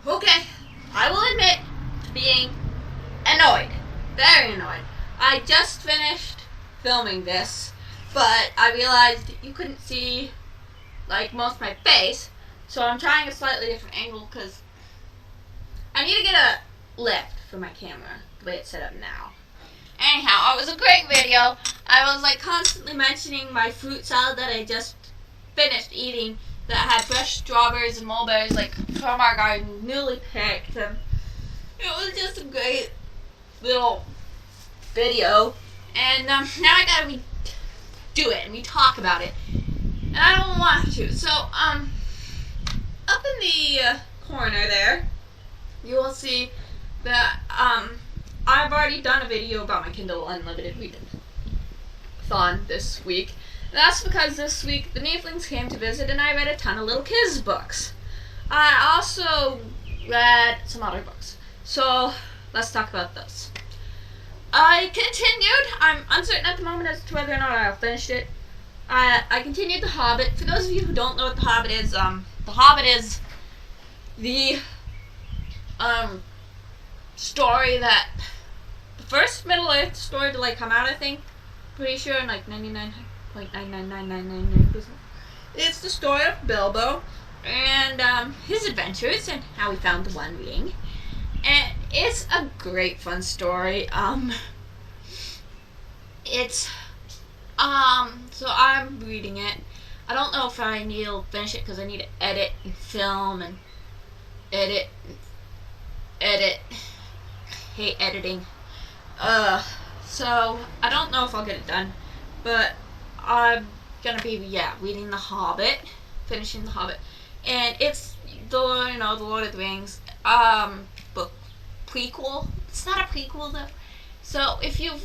Okay, I will admit to being annoyed. Very annoyed. I just finished filming this, but I realized you couldn't see, like, most of my face, so I'm trying a slightly different angle because I need to get a lift for my camera, the way it's set up now. Anyhow, it was a great video. I was, like, constantly mentioning my fruit salad that I just finished eating that had fresh strawberries and mulberries, like, from our garden, newly picked, and it was just a great little video, and now I gotta do it, and we talk about it, and I don't want to, so, up in the corner there, you will see that, I've already done a video about my Kindle Unlimited Readathon this week. That's because this week the Nieflings came to visit and I read a ton of little kids' books. I also read some other books. So, let's talk about those. I continued. I'm uncertain at the moment as to whether or not I'll finish it. I continued The Hobbit. For those of you who don't know what The Hobbit is, The Hobbit is the story that the first Middle-earth story to like come out, I think. Pretty sure in like 99.99999%. It's the story of Bilbo and his adventures and how he found the One Ring. And it's a great fun story. So I'm reading it. I don't know if I need to finish it because I need to edit and film and edit. Hate editing. So I don't know if I'll get it done, but I'm gonna be reading The Hobbit, finishing The Hobbit, and it's the Lord of the Rings book prequel. It's not a prequel though. So if you're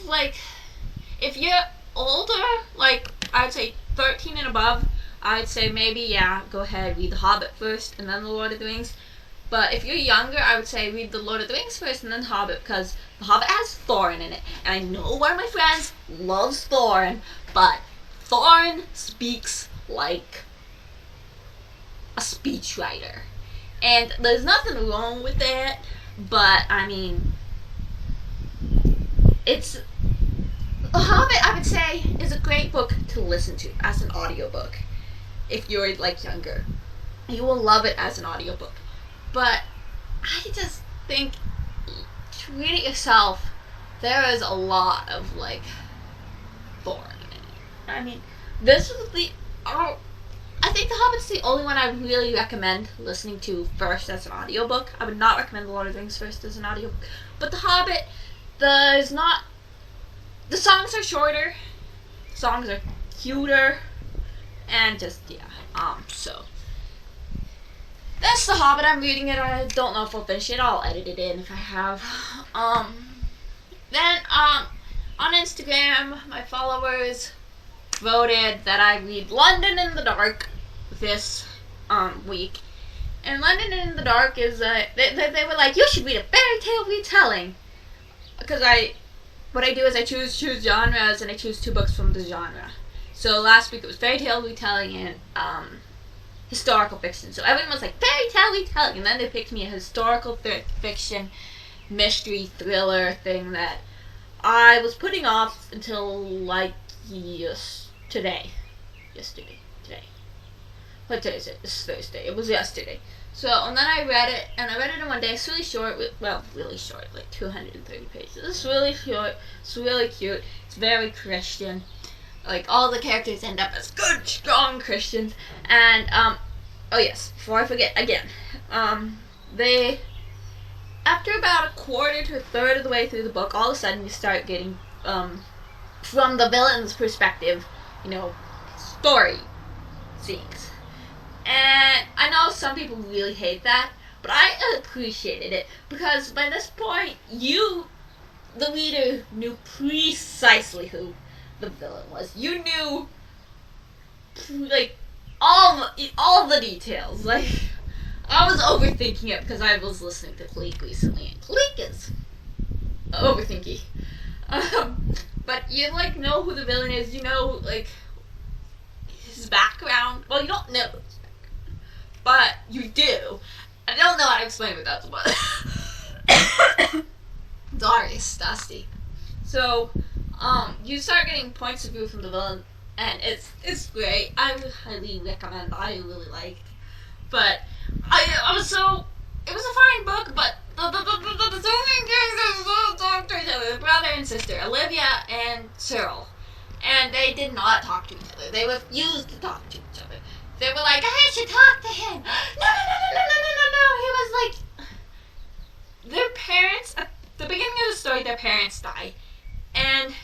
older, like I'd say 13 and above, I'd say maybe go ahead, read The Hobbit first and then The Lord of the Rings. But if you're younger, I would say read The Lord of the Rings first and then Hobbit, because The Hobbit has Thorin in it. And I know one of my friends loves Thorin, but Thorin speaks like a speechwriter. And there's nothing wrong with it, but I mean, The Hobbit, I would say, is a great book to listen to as an audiobook. If you're like younger, you will love it as an audiobook. But I just think, to read it yourself, there is a lot of like Thorin in it. I mean, this is I think The Hobbit's the only one I really recommend listening to first as an audiobook. I would not recommend The Lord of the Rings first as an audiobook. But The Hobbit, the songs are shorter, the songs are cuter, and just, so. That's The Hobbit. I'm reading it. I don't know if I'll finish it. I'll edit it in if I have. Then, on Instagram, my followers voted that I read London in the Dark this, week. And London in the Dark is, they were like, you should read a fairy tale retelling. Because what I do is I choose genres, and I choose 2 books from the genre. So last week it was fairy tale retelling and, historical fiction. So everyone was like, fairy tale retelling, and then they picked me a historical fiction mystery thriller thing that I was putting off until like today. What day is it? It's Thursday. It was yesterday. So, and then I read it, and I read it in one day. It's really short, really short, like 230 pages. It's really short, it's really cute, it's very Christian. Like, all the characters end up as good, strong Christians. And, oh yes, before I forget, again, after about a quarter to a third of the way through the book, all of a sudden you start getting, from the villain's perspective, story scenes. And I know some people really hate that, but I appreciated it, because by this point, the reader, knew precisely who the villain was. You knew, like, all the details. Like, I was overthinking it because I was listening to Cleek recently, and Cleek is overthinky. But you, like, know who the villain is. You know, like, his background. Well, you don't know his background, but you do. I don't know how to explain it without the but sorry, it's dusty. So, you start getting points of view from the villain, and it's great. I would highly recommend. I really liked, but it was a fine book, but the brother and sister, Olivia and Cyril, and they did not talk to each other. They refused to talk to each other. They were like, I should talk to him. No. He was like, their parents, at the beginning of the story, their parents die. And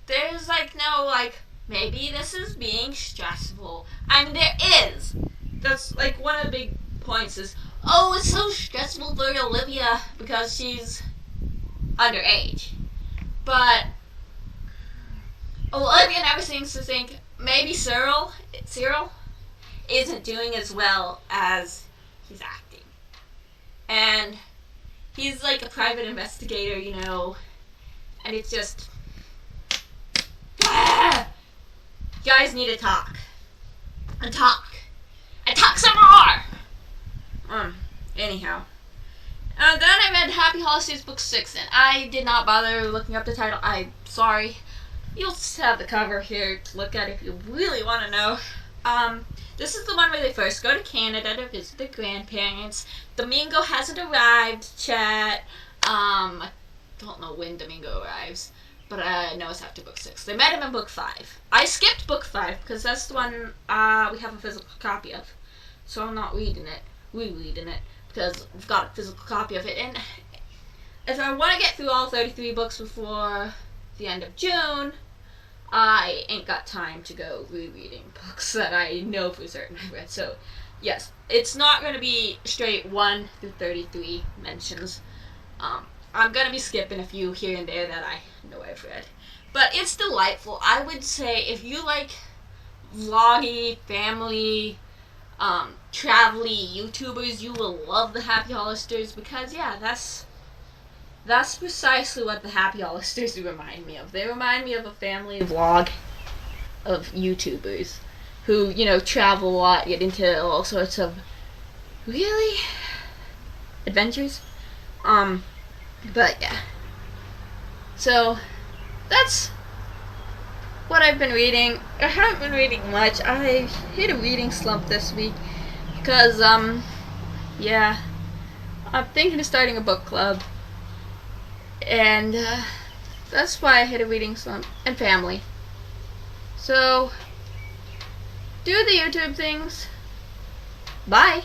there's like, no, like, maybe this is being stressful. I mean, there is. That's like one of the big points is, oh, it's so stressful for Olivia because she's underage. But Olivia never seems to think maybe Cyril isn't doing as well as he's acting. And he's like a private investigator, you know, and it's just, you guys need to talk. And talk some more! Anyhow. Then I read Happy Holidays Book 6, and I did not bother looking up the title. I'm sorry. You'll just have the cover here to look at if you really want to know. This is the one where they first go to Canada to visit their grandparents. Domingo hasn't arrived, chat. I don't know when Domingo arrives, but I know it's after book 6. They met him in book 5. I skipped book 5 because that's the one we have a physical copy of. So I'm not reading it, rereading it, because we've got a physical copy of it. And if I want to get through all 33 books before the end of June, I ain't got time to go rereading books that I know for certain I've read. So, yes, it's not going to be straight 1 through 33 mentions. I'm going to be skipping a few here and there that I know I've read. But it's delightful. I would say if you like vloggy, family, travel-y YouTubers, you will love the Happy Holisters because, yeah, that's precisely what the Happy Holisters remind me of. They remind me of a family vlog of YouTubers who, you know, travel a lot, get into all sorts of really adventures. But yeah. So that's what I've been reading. I haven't been reading much. I hit a reading slump this week because, yeah, I'm thinking of starting a book club. And that's why I hit a reading slump. And family. So, do the YouTube things. Bye.